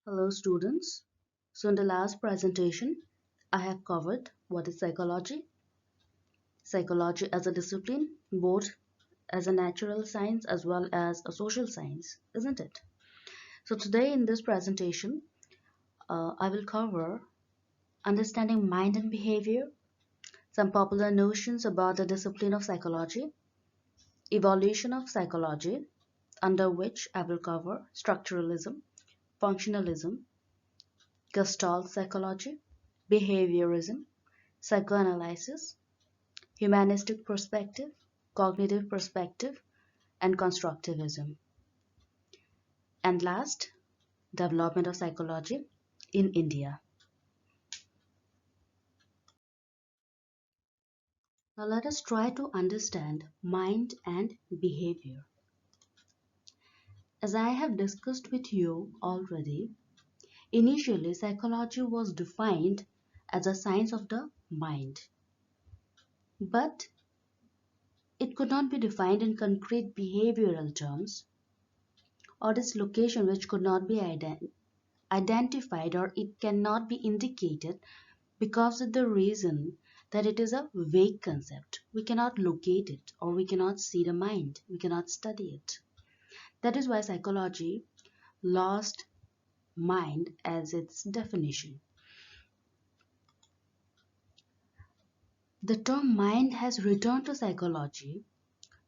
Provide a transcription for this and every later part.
Hello students. So in the last presentation, I have covered what is psychology. Psychology as a discipline, both as a natural science as well as a social science, isn't it? So today in this presentation, I will cover understanding mind and behavior, some popular notions about the discipline of psychology, evolution of psychology, under which I will cover structuralism, functionalism, Gestalt psychology, behaviorism, psychoanalysis, humanistic perspective, cognitive perspective, and constructivism. And last, development of psychology in India. Now let us try to understand mind and behavior. As I have discussed with you already, initially psychology was defined as a science of the mind, but it could not be defined in concrete behavioral terms, or its location which could not be identified, or it cannot be indicated because of the reason that it is a vague concept. We cannot locate it, or we cannot see the mind, we cannot study it. That is why psychology lost mind as its definition. The term mind has returned to psychology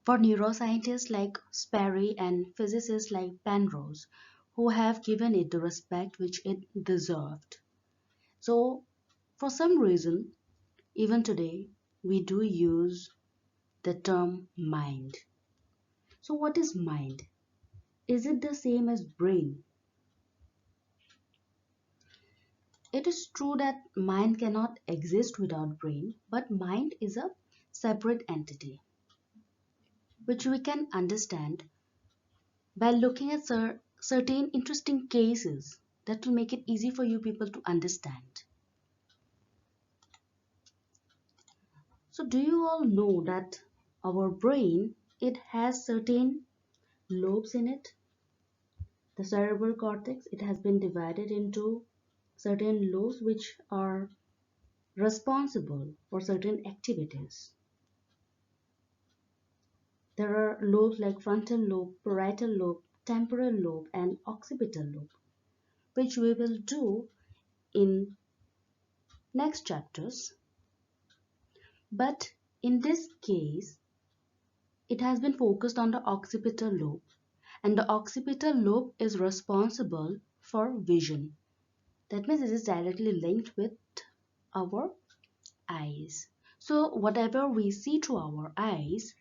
for neuroscientists like Sperry and physicists like Penrose, who have given it the respect which it deserved. So, for some reason, even today, we do use the term mind. So, what is mind? Is it the same as brain? It is true that mind cannot exist without brain, but mind is a separate entity, which we can understand by looking at certain interesting cases that will make it easy for you people to understand. So, do you all know that our brain, it has certain lobes in it? The cerebral cortex, it has been divided into certain lobes which are responsible for certain activities. There are lobes like frontal lobe, parietal lobe, temporal lobe, and occipital lobe, which we will do in next chapters. But in this case, it has been focused on the occipital lobe, and the occipital lobe is responsible for vision. That means it is directly linked with our eyes. So whatever we see through our eyes,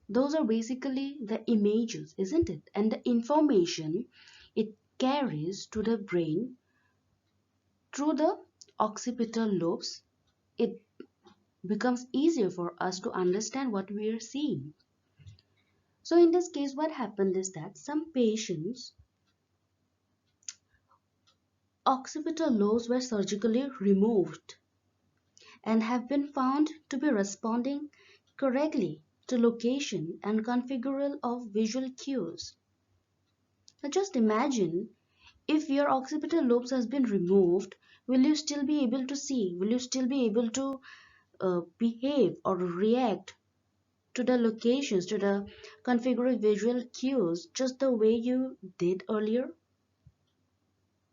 those are basically the images, isn't it? And the information it carries to the brain through the occipital lobes, it becomes easier for us to understand what we are seeing. So in this case, what happened is that some patients' occipital lobes were surgically removed and have been found to be responding correctly to location and configural of visual cues. Now just imagine, if your occipital lobes has been removed, will you still be able to see? Will you still be able to behave or react to the locations, to the configural visual cues just the way you did earlier?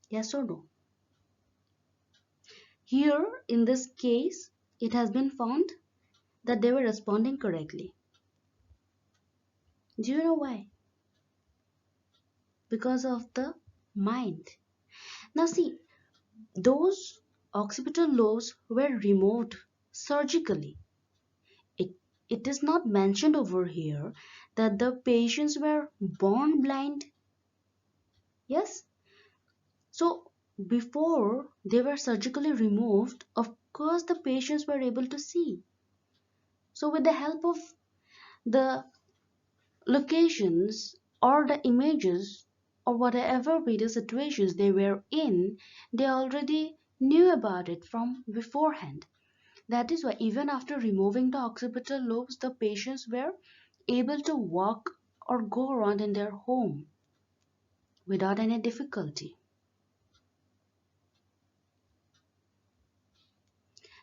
Yes or no? Here, in this case, it has been found that they were responding correctly. Do you know why? Because of the mind. Now see, those occipital lobes were removed surgically. It, it is not mentioned over here that the patients were born blind. Yes? So before they were surgically removed, of course the patients were able to see. So with the help of the locations or the images or whatever video situations they were in, they already knew about it from beforehand. That is why even after removing the occipital lobes, the patients were able to walk or go around in their home without any difficulty.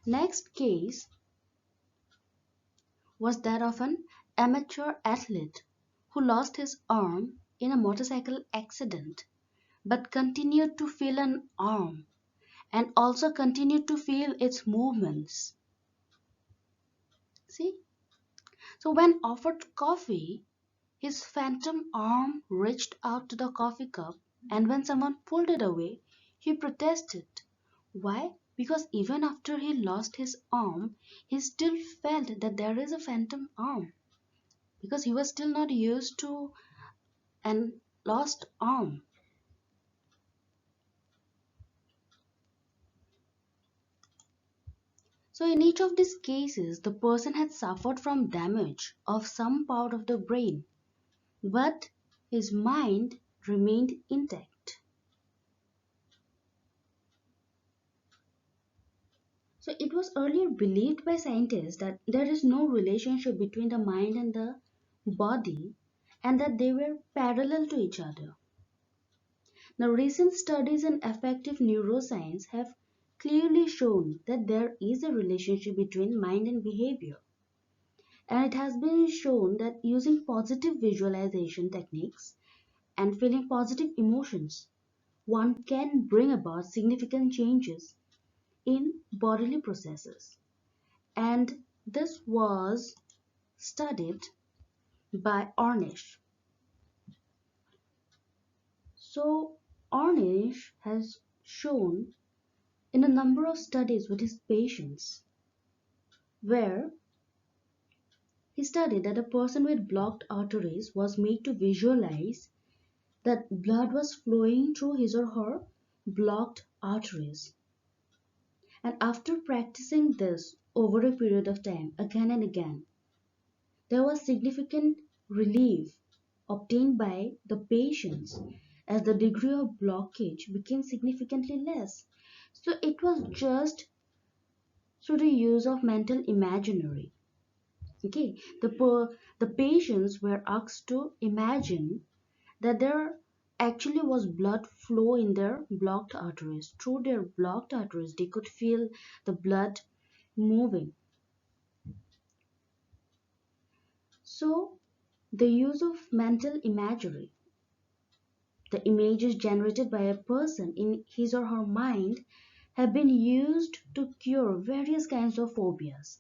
Next case was that of an amateur athlete who lost his arm in a motorcycle accident but continued to feel an arm and also continued to feel its movements. See? So when offered coffee, his phantom arm reached out to the coffee cup, and when someone pulled it away, he protested. Why? Because even after he lost his arm, he still felt that there is a phantom arm because he was still not used to an lost arm. So in each of these cases, the person had suffered from damage of some part of the brain, but his mind remained intact. So it was earlier believed by scientists that there is no relationship between the mind and the body and that they were parallel to each other. Now recent studies in affective neuroscience have clearly shown that there is a relationship between mind and behavior. And it has been shown that using positive visualization techniques and feeling positive emotions, one can bring about significant changes in bodily processes. And this was studied by Ornish. So Ornish has shown in a number of studies with his patients where he studied that a person with blocked arteries was made to visualize that blood was flowing through his or her blocked arteries. And after practicing this over a period of time, again and again, there was significant relief obtained by the patients as the degree of blockage became significantly less. So it was just through the use of mental imaginary. Okay, the patients were asked to imagine that there actually was blood flow in their blocked arteries. Through their blocked arteries, they could feel the blood moving. So, the use of mental imagery, the images generated by a person in his or her mind, have been used to cure various kinds of phobias.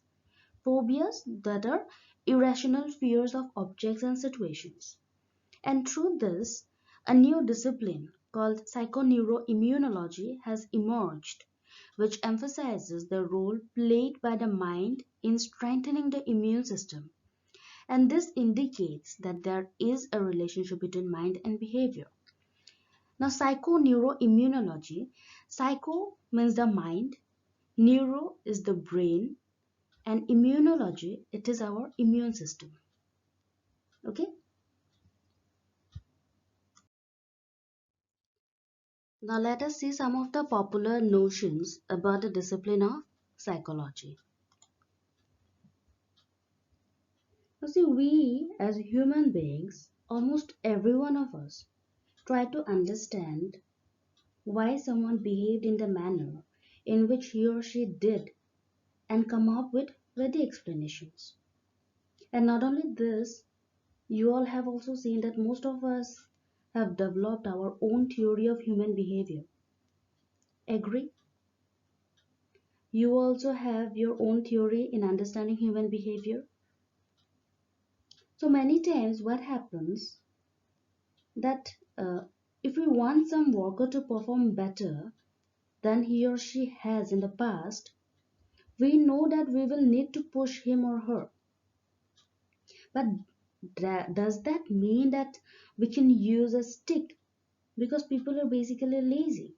Phobias that are irrational fears of objects and situations. And through this, a new discipline called psychoneuroimmunology has emerged, which emphasizes the role played by the mind in strengthening the immune system. And this indicates that there is a relationship between mind and behavior. Now, psychoneuroimmunology, psycho means the mind, neuro is the brain, and immunology, it is our immune system. Okay? Now let us see some of the popular notions about the discipline of psychology. Now see, we as human beings, almost every one of us, try to understand why someone behaved in the manner in which he or she did and come up with ready explanations. And not only this, you all have also seen that most of us have developed our own theory of human behavior. Agree? You also have your own theory in understanding human behavior. So many times what happens that if we want some worker to perform better than he or she has in the past, we know that we will need to push him or her. But does that mean that we can use a stick? Because people are basically lazy.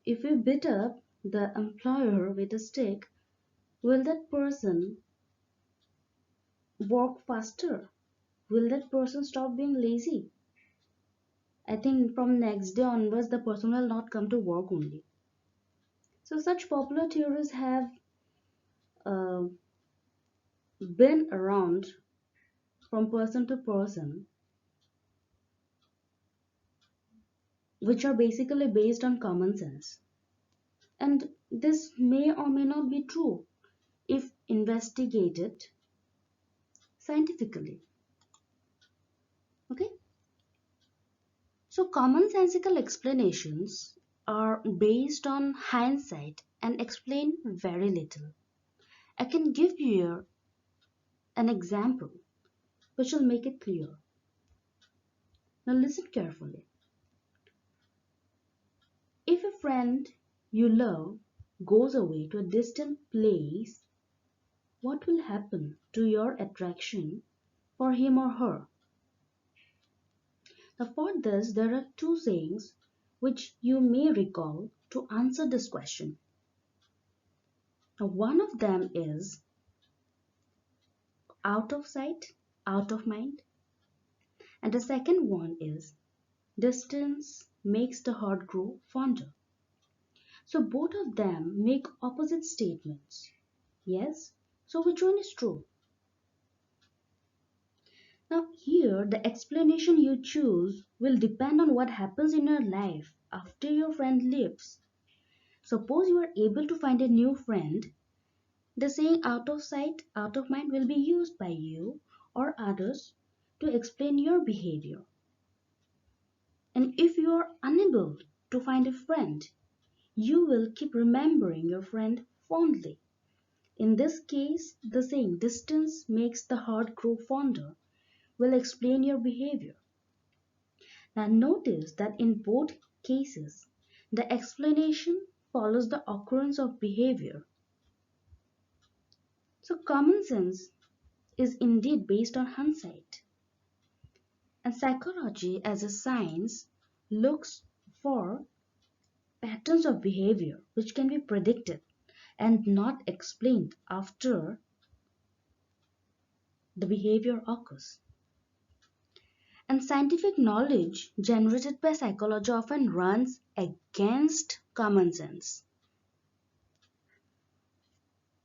If we beat up the employer with a stick, will that person work faster? Will that person stop being lazy? I think from next day onwards, the person will not come to work only. So such popular theories have uh, been around from person to person, which are basically based on common sense. And this may or may not be true if investigated scientifically. Okay? So, commonsensical explanations are based on hindsight and explain very little. I can give you here an example which will make it clear. Now, listen carefully. If a friend you love goes away to a distant place, what will happen to your attraction for him or her? Now, for this, there are two sayings which you may recall to answer this question. Now, one of them is out of sight, out of mind, and the second one is distance makes the heart grow fonder. So, both of them make opposite statements. Yes? So, which one is true? Now, here the explanation you choose will depend on what happens in your life after your friend leaves. Suppose you are able to find a new friend, the saying out of sight, out of mind will be used by you or others to explain your behavior. And if you are unable to find a friend, you will keep remembering your friend fondly. In this case, the saying distance makes the heart grow fonder will explain your behavior. Now notice that in both cases, the explanation follows the occurrence of behavior. So common sense is indeed based on hindsight. And psychology as a science looks for patterns of behavior which can be predicted and not explained after the behavior occurs. And scientific knowledge generated by psychology often runs against common sense.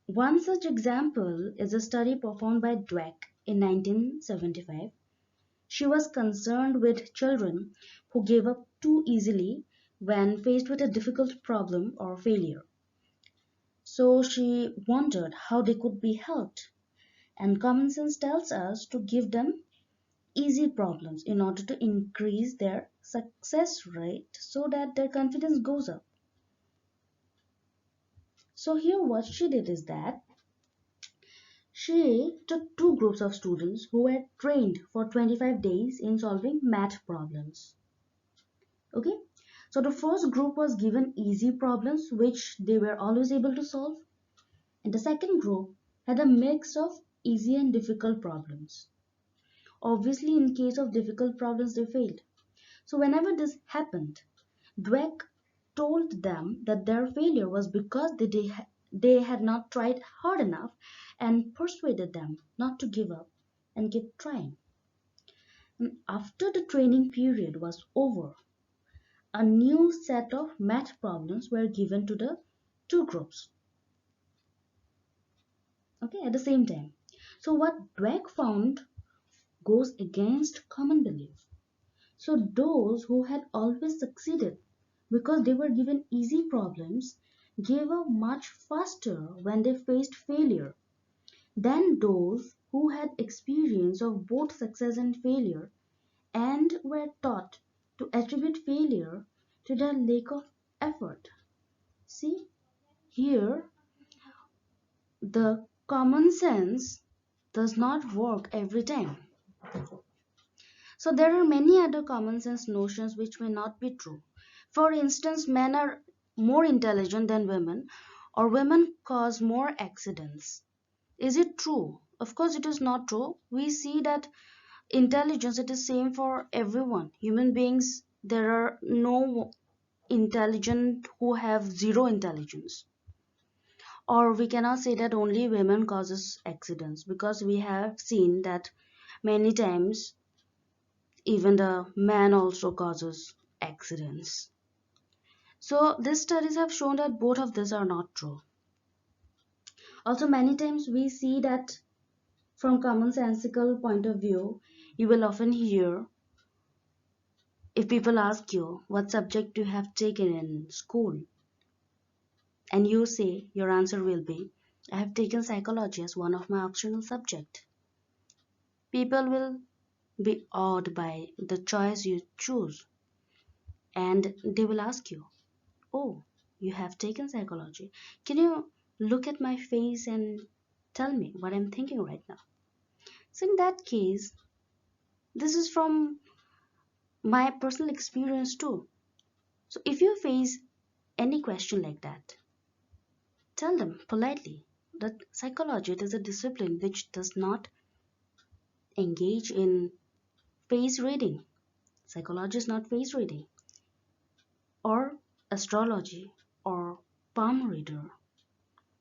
One such example is a study performed by Dweck in 1975. She was concerned with children who gave up too easily when faced with a difficult problem or failure. So she wondered how they could be helped. And common sense tells us to give them easy problems in order to increase their success rate so that their confidence goes up. So here what she did is that she took two groups of students who were trained for 25 days in solving math problems. Okay, so the first group was given easy problems which they were always able to solve, and the second group had a mix of easy and difficult problems. Obviously, in case of difficult problems, they failed. So, whenever this happened, Dweck told them that their failure was because they had not tried hard enough and persuaded them not to give up and keep trying. And after the training period was over, a new set of math problems were given to the two groups, okay, at the same time. So, what Dweck found goes against common belief. So, those who had always succeeded because they were given easy problems gave up much faster when they faced failure than those who had experience of both success and failure and were taught to attribute failure to their lack of effort. See, here the common sense does not work every time. So there are many other common sense notions which may not be true. For instance, men are more intelligent than women, or women cause more accidents. Is it true? Of course it is not true. We see that intelligence it is same for everyone. Human beings, there are no intelligent who have zero intelligence. Or we cannot say that only women causes accidents, because we have seen that many times even the man also causes accidents. So these studies have shown that both of these are not true. Also, many times we see that from commonsensical point of view, you will often hear if people ask you what subject you have taken in school, and you say your answer will be, I have taken psychology as one of my optional subject. People will be awed by the choice you choose, and they will ask you, oh, you have taken psychology. Can you look at my face and tell me what I'm thinking right now? So, in that case, this is from my personal experience too. So, if you face any question like that, tell them politely that psychology is a discipline which does not engage in face reading. Psychology is not face reading, or astrology, or palm reader,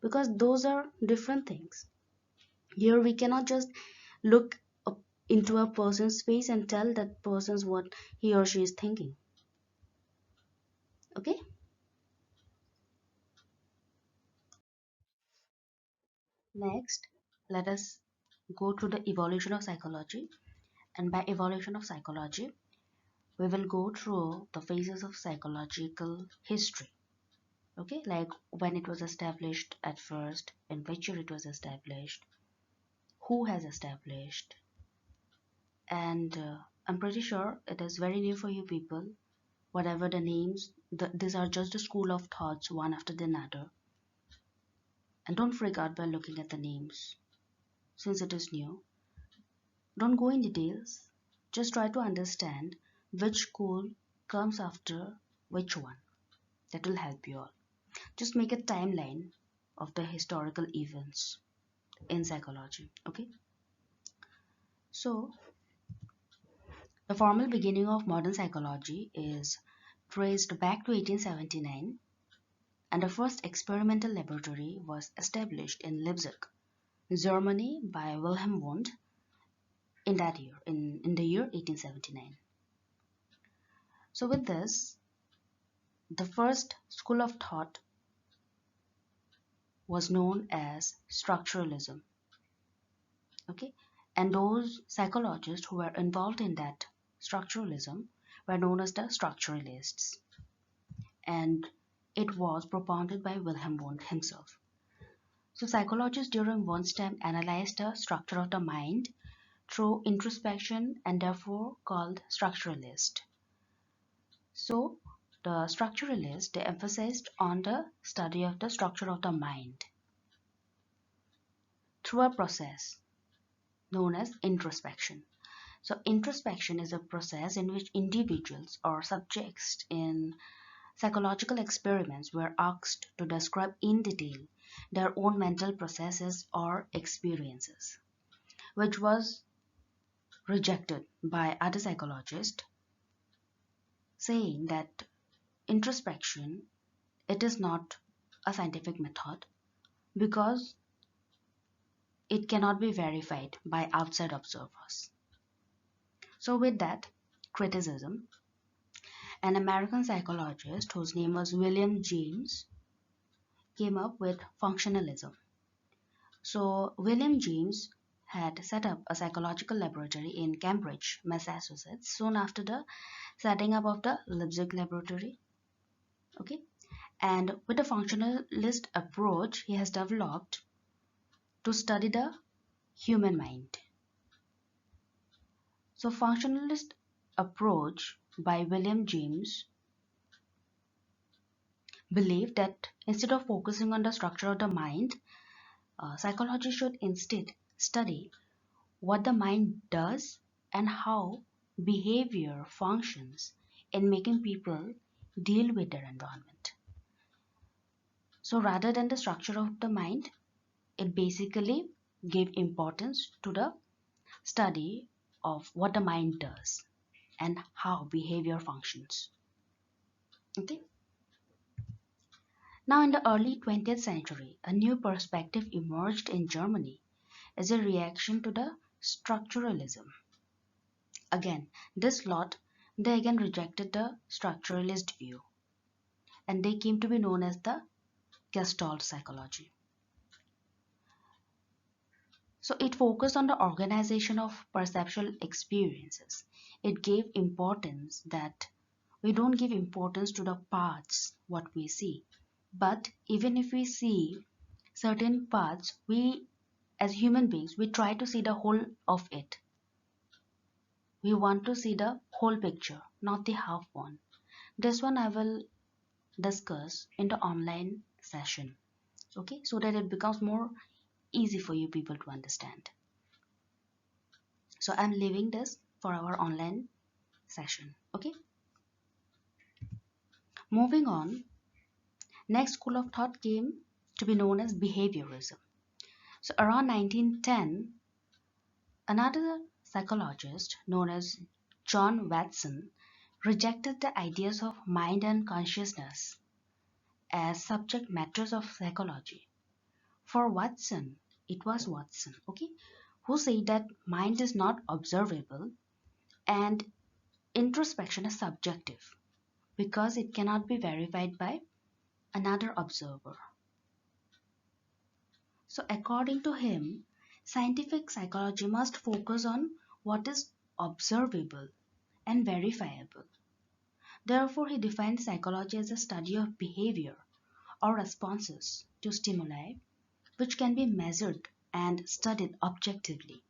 because those are different things. Here we cannot just look into a person's face and tell that person's what he or she is thinking. Okay? Next, let us go to the evolution of psychology. And by evolution of psychology, we will go through the phases of psychological history. Okay, like when it was established at first, in which year it was established, who has established, and I'm pretty sure it is very new for you people. Whatever the names, these are just a school of thoughts, one after the another. And don't freak out by looking at the names, since it is new. Don't go in details, just try to understand which school comes after which one. That will help you all. Just make a timeline of the historical events in psychology. Okay, so the formal beginning of modern psychology is traced back to 1879, and the first experimental laboratory was established in Leipzig, Germany by Wilhelm Wundt in that year, in the year 1879. So with this, the first school of thought was known as structuralism. Okay, and those psychologists who were involved in that structuralism were known as the structuralists, and it was propounded by Wilhelm Wundt himself. So psychologists during Wundt's time analyzed the structure of the mind through introspection and therefore called structuralist. So the structuralists, they emphasized on the study of the structure of the mind through a process known as introspection. So introspection is a process in which individuals or subjects in psychological experiments were asked to describe in detail their own mental processes or experiences, which was rejected by other psychologists, saying that introspection, it is not a scientific method because it cannot be verified by outside observers. So with that criticism, an American psychologist whose name was William James came up with functionalism. So William James had set up a psychological laboratory in Cambridge, Massachusetts, soon after the setting up of the Leipzig laboratory. Okay, and with a functionalist approach, he has developed to study the human mind. So functionalist approach by William James believed that instead of focusing on the structure of the mind, psychology should instead study what the mind does and how behavior functions in making people deal with their environment. So rather than the structure of the mind, it basically gave importance to the study of what the mind does and how behavior functions. Okay. Now in the early 20th century, a new perspective emerged in Germany as a reaction to the structuralism. Again, this lot, they again rejected the structuralist view, and they came to be known as the Gestalt psychology. So it focused on the organization of perceptual experiences. It gave importance that we don't give importance to the parts what we see, But even if we see certain parts, we as human beings, we try to see the whole of it. We want to see the whole picture, not the half one. This one I will discuss in the online session, okay, so that it becomes more easy for you people to understand. So I'm leaving this for our online session, okay. Moving on, next school of thought came to be known as behaviorism. So around 1910, another psychologist known as John Watson rejected the ideas of mind and consciousness as subject matters of psychology. For Watson, it was Watson, okay, who said that mind is not observable and introspection is subjective because it cannot be verified by another observer. So, according to him, scientific psychology must focus on what is observable and verifiable. Therefore, he defined psychology as a study of behavior or responses to stimuli which can be measured and studied objectively.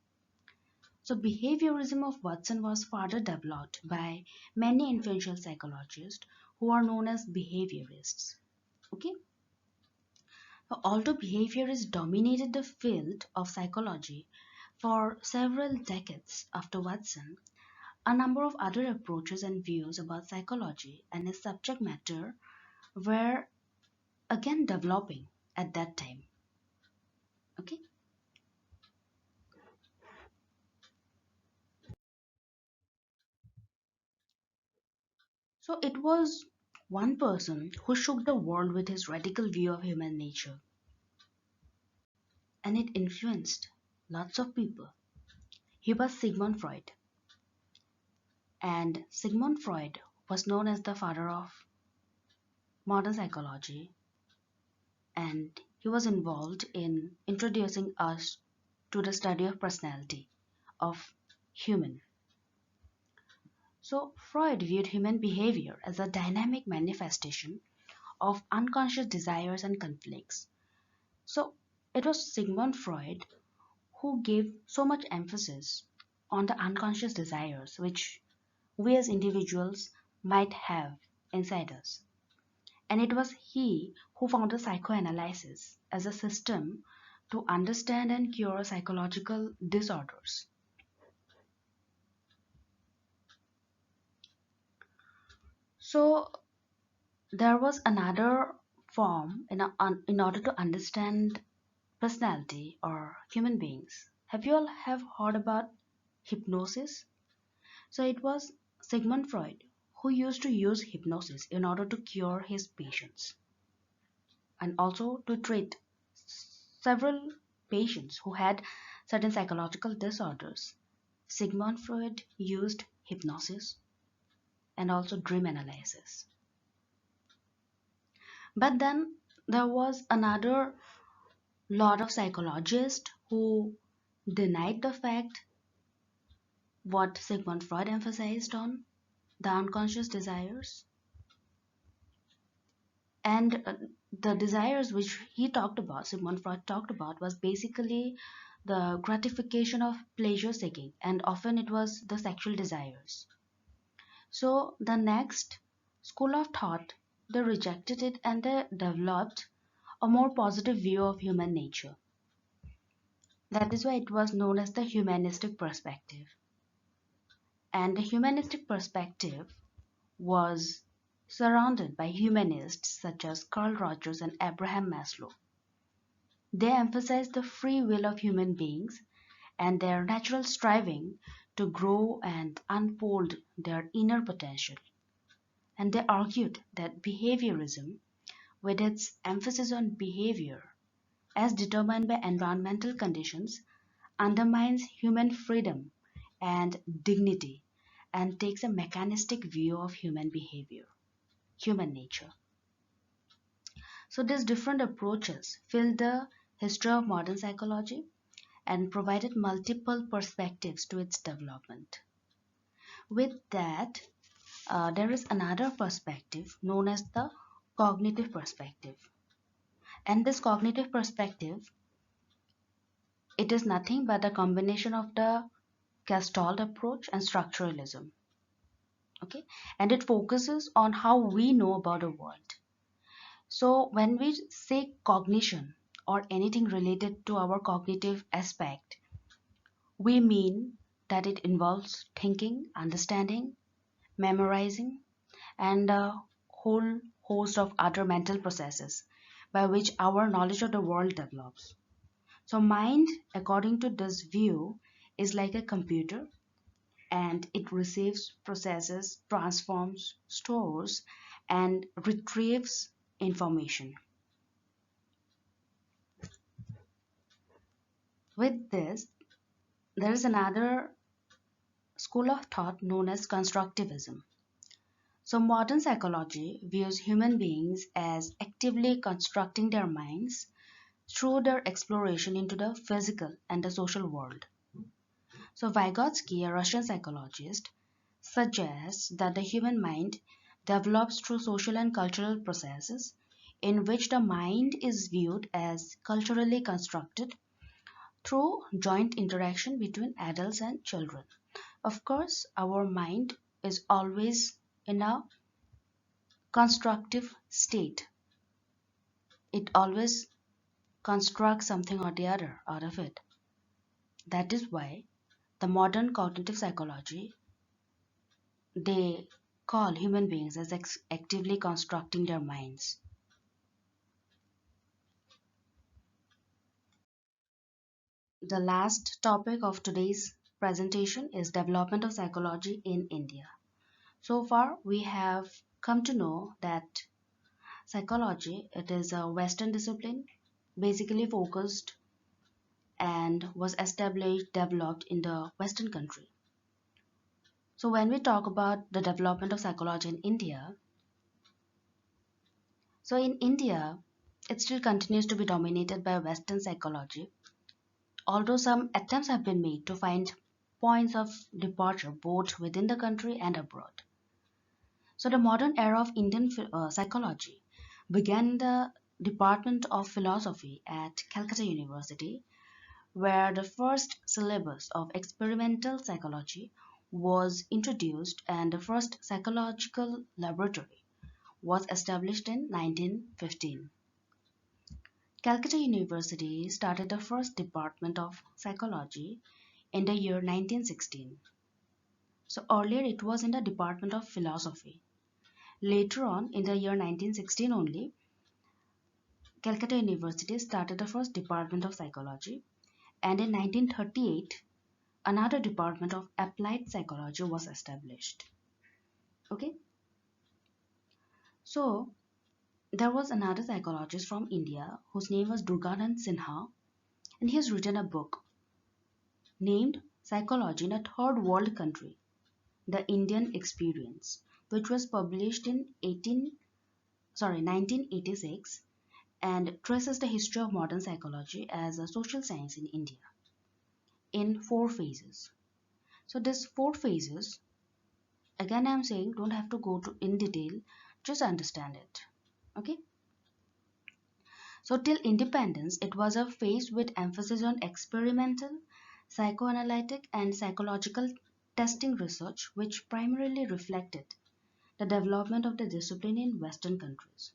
So, behaviorism of Watson was further developed by many influential psychologists who are known as behaviorists. Okay, although behaviorists dominated the field of psychology for several decades after Watson, a number of other approaches and views about psychology and its subject matter were again developing at that time. Okay, so it was one person who shook the world with his radical view of human nature, and it influenced lots of people. He was Sigmund Freud, and Sigmund Freud was known as the father of modern psychology, and he was involved in introducing us to the study of personality of human. So Freud viewed human behavior as a dynamic manifestation of unconscious desires and conflicts. So it was Sigmund Freud who gave so much emphasis on the unconscious desires which we as individuals might have inside us. And it was he who found the psychoanalysis as a system to understand and cure psychological disorders. So there was another form in order to understand personality or human beings. Have you all have heard about hypnosis? So it was Sigmund Freud who used to use hypnosis in order to cure his patients and also to treat several patients who had certain psychological disorders. Sigmund Freud used hypnosis and also dream analysis. But then there was another lot of psychologists who denied the fact what Sigmund Freud emphasized on the unconscious desires. And the desires which he talked about, Sigmund Freud talked about, was basically the gratification of pleasure seeking, and often it was the sexual desires. So the next school of thought, they rejected it and they developed a more positive view of human nature. That is why it was known as the humanistic perspective. And the humanistic perspective was surrounded by humanists such as Carl Rogers and Abraham Maslow. They emphasized the free will of human beings and their natural striving to grow and unfold their inner potential. And they argued that behaviorism, with its emphasis on behavior as determined by environmental conditions, undermines human freedom and dignity and takes a mechanistic view of human behavior, human nature. So these different approaches filled the history of modern psychology and provided multiple perspectives to its development. With that, there is another perspective known as the cognitive perspective. And this cognitive perspective, it is nothing but a combination of the Gestalt approach and structuralism. Okay, and it focuses on how we know about the world. So when we say cognition or anything related to our cognitive aspect, we mean that it involves thinking, understanding, memorizing, and a whole host of other mental processes by which our knowledge of the world develops. So mind, according to this view, is like a computer, and it receives, processes, transforms, stores, and retrieves information. With this, there is another school of thought known as constructivism. So, modern psychology views human beings as actively constructing their minds through their exploration into the physical and the social world. So, Vygotsky, a Russian psychologist, suggests that the human mind develops through social and cultural processes in which the mind is viewed as culturally constructed through joint interaction between adults and children. Of course, our mind is always in a constructive state. It always constructs something or the other out of it. That is why the modern cognitive psychology, they call human beings as actively constructing their minds. The last topic of today's presentation is development of psychology in India. So far, we have come to know that psychology, it is a Western discipline, basically focused and was established, developed in the Western country. So when we talk about the development of psychology in India, so in India, it still continues to be dominated by Western psychology, although some attempts have been made to find points of departure both within the country and abroad. So the modern era of Indian psychology began in the Department of Philosophy at Calcutta University, where the first syllabus of experimental psychology was introduced and the first psychological laboratory was established in 1915. Calcutta University started the first department of psychology in the year 1916. So earlier it was in the Department of Philosophy. Later on, in the year 1916 only, Calcutta University started the first department of psychology, and in 1938, another department of applied psychology was established. Okay, so there was another psychologist from India whose name was Durganand Sinha, and he has written a book named Psychology in a Third World Country, The Indian Experience, which was published in 1986 and traces the history of modern psychology as a social science in India in four phases. So these four phases, again I'm saying don't have to go to in detail, just understand it. Okay. So till independence, it was a phase with emphasis on experimental, psychoanalytic and psychological testing research which primarily reflected the development of the discipline in Western countries.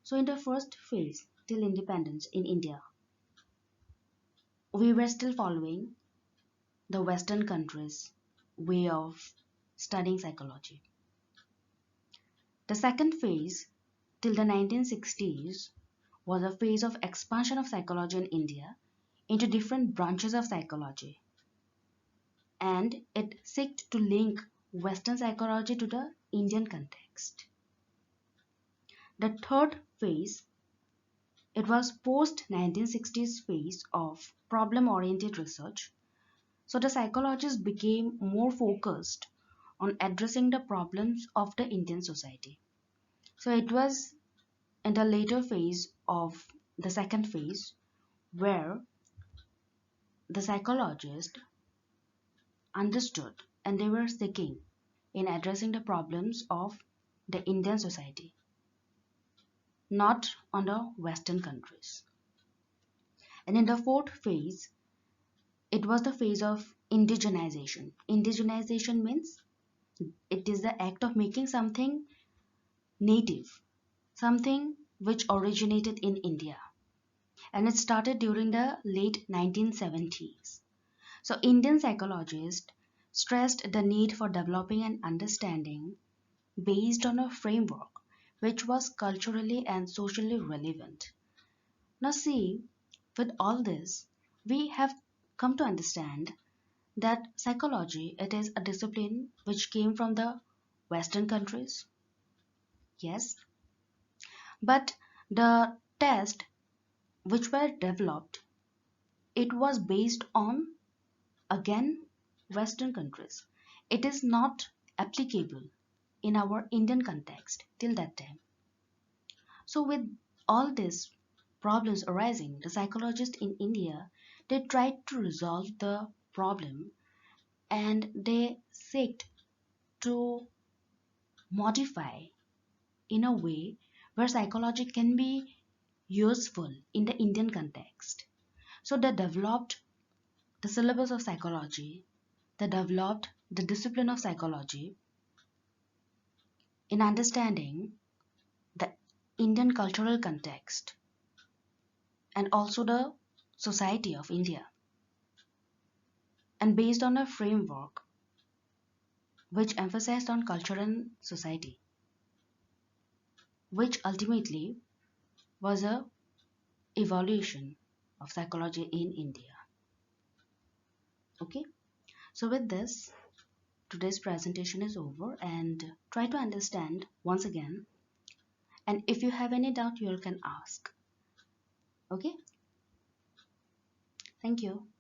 So in the first phase till independence in India, we were still following the Western countries' way of studying psychology. The second phase, till the 1960s, was a phase of expansion of psychology in India into different branches of psychology, and it sought to link Western psychology to the Indian context. The third phase, it was post 1960s phase of problem oriented research. So the psychologists became more focused on addressing the problems of the Indian society. So it was in the later phase of the second phase where the psychologists understood and they were seeking in addressing the problems of the Indian society. not on the Western countries. And in the fourth phase, it was the phase of indigenization. Indigenization means it is the act of making something native, something which originated in India. And it started during the late 1970s. So, Indian psychologists stressed the need for developing an understanding based on a framework which was culturally and socially relevant. Now, see, with all this, we have come to understand that psychology, it is a discipline which came from the Western countries. Yes, but the test which were developed, it was based on, again, Western countries. It is not applicable in our Indian context till that time. So with all these problems arising, the psychologists in India, they tried to resolve the problem, and they sought to modify in a way where psychology can be useful in the Indian context. So they developed the syllabus of psychology, they developed the discipline of psychology in understanding the Indian cultural context and also the society of India, and based on a framework which emphasized on culture and society, which ultimately was a evolution of psychology in India. Okay, so with this, today's presentation is over, and try to understand once again, and if you have any doubt, you can ask. Okay, thank you.